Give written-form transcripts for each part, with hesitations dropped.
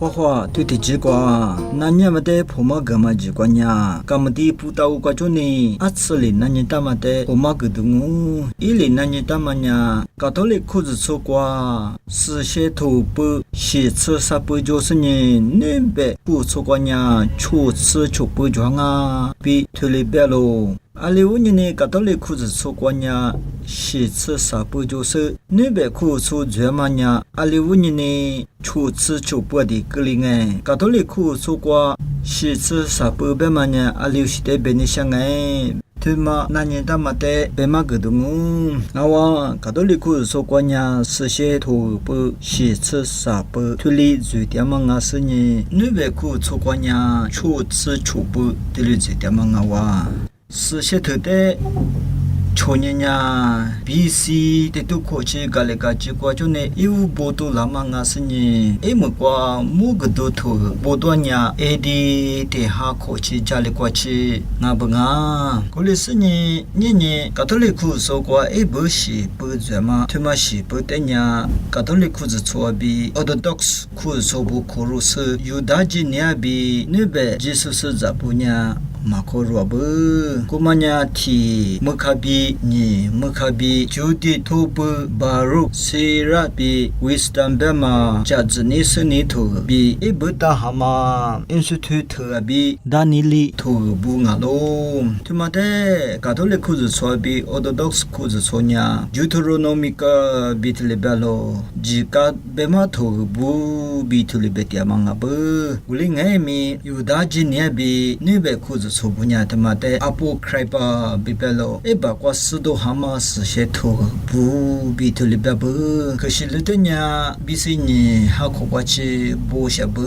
花花对的之瓜，那年么的婆妈干嘛之瓜呀？干么的葡萄瓜就呢？阿次里那年大么的婆妈个东哦，一里那年大么呀？搞到了裤子错瓜，是些头不，是吃啥不就是呢？那边不错瓜呀，初次就不装啊，比推里边喽。阿里乌年呢，搞到了裤子错瓜呀，是吃啥不就是那边裤错专嘛呀？阿里乌年呢，初次就不的个里哎，搞到了裤错瓜，是吃啥不边嘛呀？阿里是在边的想哎。对嘛，那年大嘛的白马个东哦，那我搞到里库说过呀，是些土不是吃啥不，土里最点嘛我是呢，那边库说过呀，初次初不土里最点嘛我，是些土的。去年呀 ，BC 的都过去搞了个结果就呢，有不多了嘛我是呢，么个某个都头不多呀，AD 的哈过去家里过去，我不啊，过来是呢，年搞到了苦说过，不是不怎么，他妈是不的呀，搞到了苦子错比 Orthodox 苦说不苦如是，有大几年比那边技术是咋不呀？Mako ruabe kumanya ti mekabi ni mekabi judi tobu baru sirat bi wisdom bema jadzini seni to bi ibuta hama institute bi danili to bunga lo tumade catholic kuzu sobi orthodox kuzu sonya deuteronomica bitlebalo jika bema to bu bitlebetia manga bu ulingai mi yudaji ne bi nibe kuzu sobunya tamate apo kraipa bibelo eba kwa sudo hama se to bu bitlebabu kashilutenya bisini hakwachi bo shabu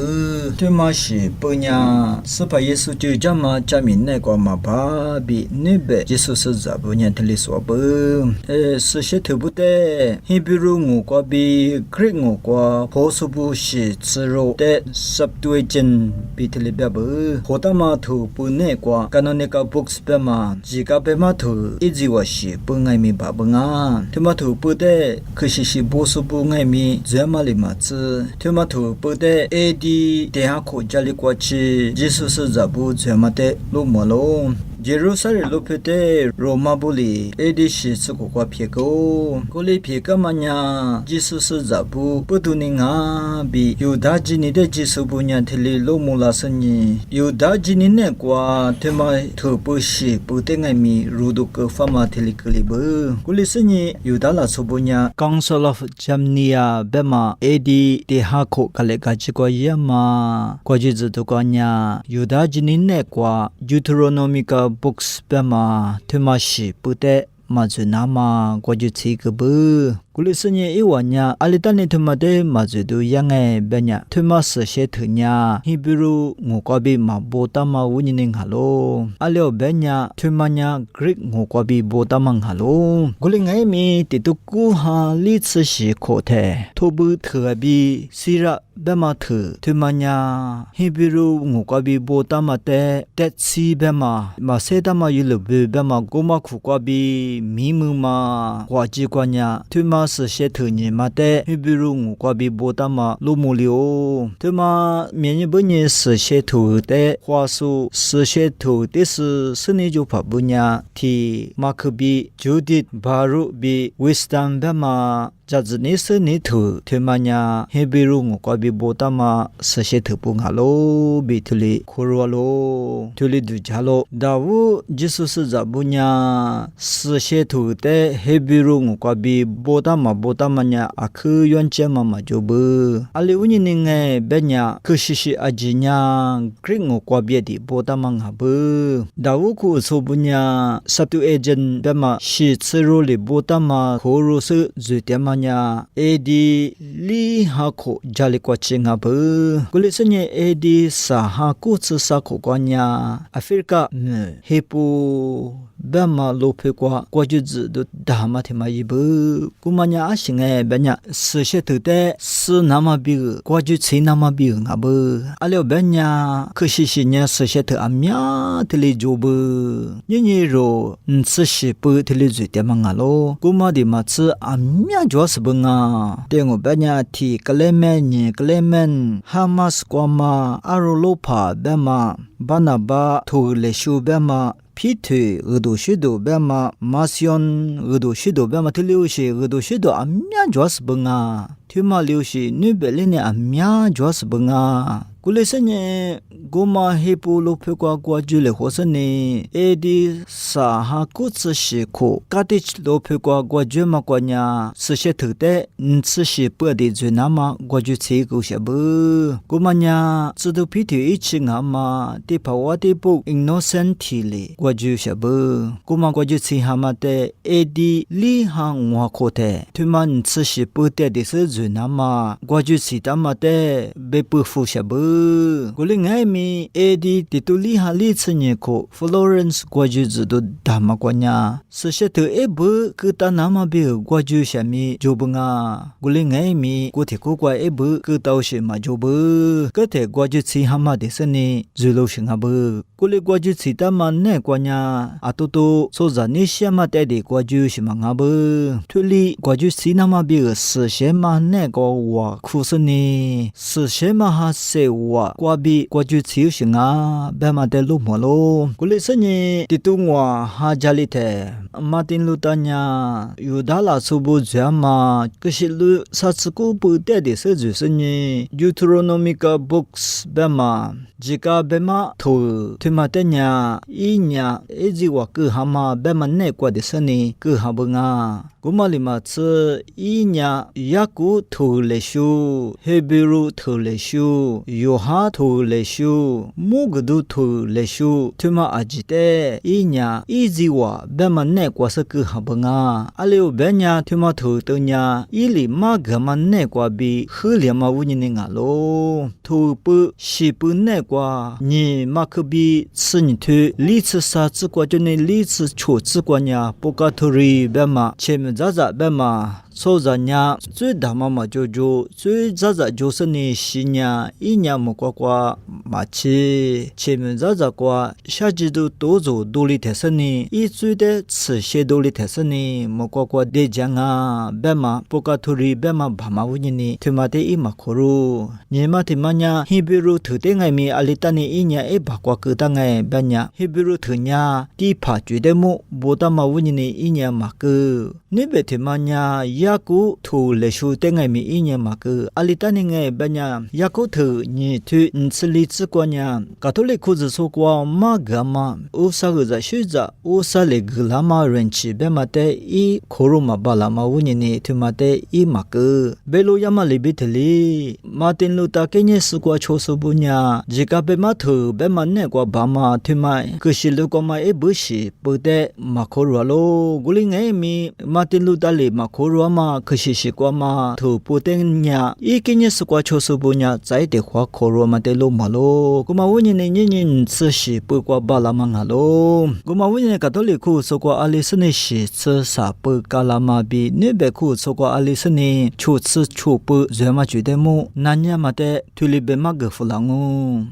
temashi punya sapa yesu ju jama jamin ne kwa ma ba bi nibe jesus zabunya tliswabu se to bute hebrew ngo kwa bi greek ngo kwa possible shi zero de subdivision bitlebabu hodama to pune kwa canonical books pema jika pema to ijiwashi pungai mi babanga tomato pute kushishi bosubu ngai mi zemali matsu tomato pute ad deha ko jali kwachi jesus zabu zemate lo malo Jerusalem lopete Roma boli edishi suko kwa pieko kole pieka manya Jesus zabu putuninga bi yudaji ni de Jesus bunya thili lomula sani yudaji ni ne kwa tema thopushi putenga mi ruduk fama thili klibu kole sani yudala sobunya Council of Jamnia bema edi de hako kale gaji kwa yama kwa jizu tukanya yudaji ni ne kwa Deuteronomica books pema themashi pute mazunama kwajuthi kubu kulisanye iwanya alitane thumade mazudu yange benya thumas shethunya hebrew ngokabi mabotama wunning halo alio benya thumanya greek ngokabi botamang halo gulingai mi tituku ha litsi khothe thobu thabi sira bema thu thumanya hebrew ngokabi botama te tetsi bema masedama yulubu bema goma khukwabi mimuma kwaji kwanya thuma se thuni mate hebrew ngukwabi botama lumulio thuma menye bunye se thu te khwasu se thu tis sne jo phabunya thi makbi judith baru bi wisdom bema jadzini sne thu themanya hebrew ngukwabi botama se thu pungalo bituli khurwalo tuli du jalo dawu jesus zabunya se thu te hebrew ngukwabi botama botamanya akhu yonche mama jobu ali uni ninge benya kushishi ajinya kringo kwabye di botamang habu dawuku sobunya sabtu agent bema shi tsiro li botama khoro su zutemanya edi li hakho jalikwa chinga bu kulisenye edi sa hakku tsa ko kwanya afrika hepu 别嘛路配过过日子都大嘛天嘛一不，古嘛伢阿行诶，别伢事些头的是那么比个过日子那么比个阿不，阿了别伢可惜是伢事些头阿喵的哩做不，你肉事些不的哩做点嘛阿咯，古嘛的嘛吃阿喵做是不啊，对我别伢提格雷曼尼格雷曼哈马斯瓜嘛阿罗罗帕别嘛巴拿巴图勒修别嘛。皮腿耳朵许多别嘛马西恩耳朵许多别嘛特流些耳朵许多阿面主是不啊，腿嘛流些女白领的阿面主是不啊。古来生呢，古嘛黑布罗皮瓜瓜住了火生呢，埃的沙哈古次西苦，家的罗皮瓜瓜住嘛瓜呀，是些头的，是些不的住那么瓜住吃古些不，古嘛呀，知道皮头一起阿嘛，的怕我的不 innocent 体里瓜住些不，古嘛瓜住吃哈嘛的，埃的里行我可的，他们是些不的是住那么瓜住吃他嘛的，被不服些不。古灵爱咪埃迪的都厉害厉次呢个 Florence 国际制度大嘛关呀，是些头一不个大那么比国际下面就不啊，古灵爱咪国体国怪一不个到些嘛就不，个体国际吃哈嘛的是呢，就路行啊不，古灵国际吃大嘛呢关呀，啊都所在你些嘛带的国际是嘛啊不，脱离国际吃那么比个是些嘛呢个我苦是呢，是些嘛哈些。哇，瓜比瓜就吃行啊，别嘛得路么咯。古里生呢，地图我哈家里头，马丁路达呀，有大拉苏布家嘛，可是路啥子古不得的是就是呢 ，Deuteronomic books 别嘛。jika bema thu thima tenya inya ejiwa ku hama bema ne kwa desani ku habunga gumalima tsu inya yaku thu leshu hebrew thu leshu yoha thu leshu mugdu thu leshu thima ajite inya ejiwa bema ne kwa saku habunga aleu benya thima thu tonya ili ma gama ne kwa bi khliama wunyini nga lo thu pu shi pu ne kwa你马可比吃你腿，历次啥子过就那历次错子过呀，不搞头里别嘛，前面咋别嘛。所以呢，最大嘛就最早就是你西年一年么过马起，前面早过下季度多做多里特色呢，一最的吃些多里特色呢，么过的讲啊，别嘛不搞土里别嘛把嘛乌呢，他妈的一嘛可如，你嘛他妈呀，希比如土地外面阿里达呢一年一把过个当哎，别呀，希比如土呀，地怕绝对么，不打嘛乌呢一年嘛个，你别他妈呀。yaku thu leshu tengai mi inya mak alitani nge banya yaku thu ni thu nsli tsukwanya catholic khu zo kwa magama usaga shuza usale glama renchi bemate I khoruma balama wuni thumate I mak belo yama libitli martin luther king sukwa chosubunya jika bema thu bemane kwa bama thumai kushilu koma e bushi pute makhoralo gulinge mi martin luther le makhorwa ma khashishi kwa ma thu potenya ikinye sukwa chosubunya zaide khwa khoro ma de lo malo kuma wuni ne nyin tsi pu kwa bala ma ngalo kuma wuni ka tole khu sukwa alisne shi tsi sa pu kala ma bi ne be khu sukwa alisne chu tsi chu pu zema ju de mo nanya ma de tulibe ma ge fulangu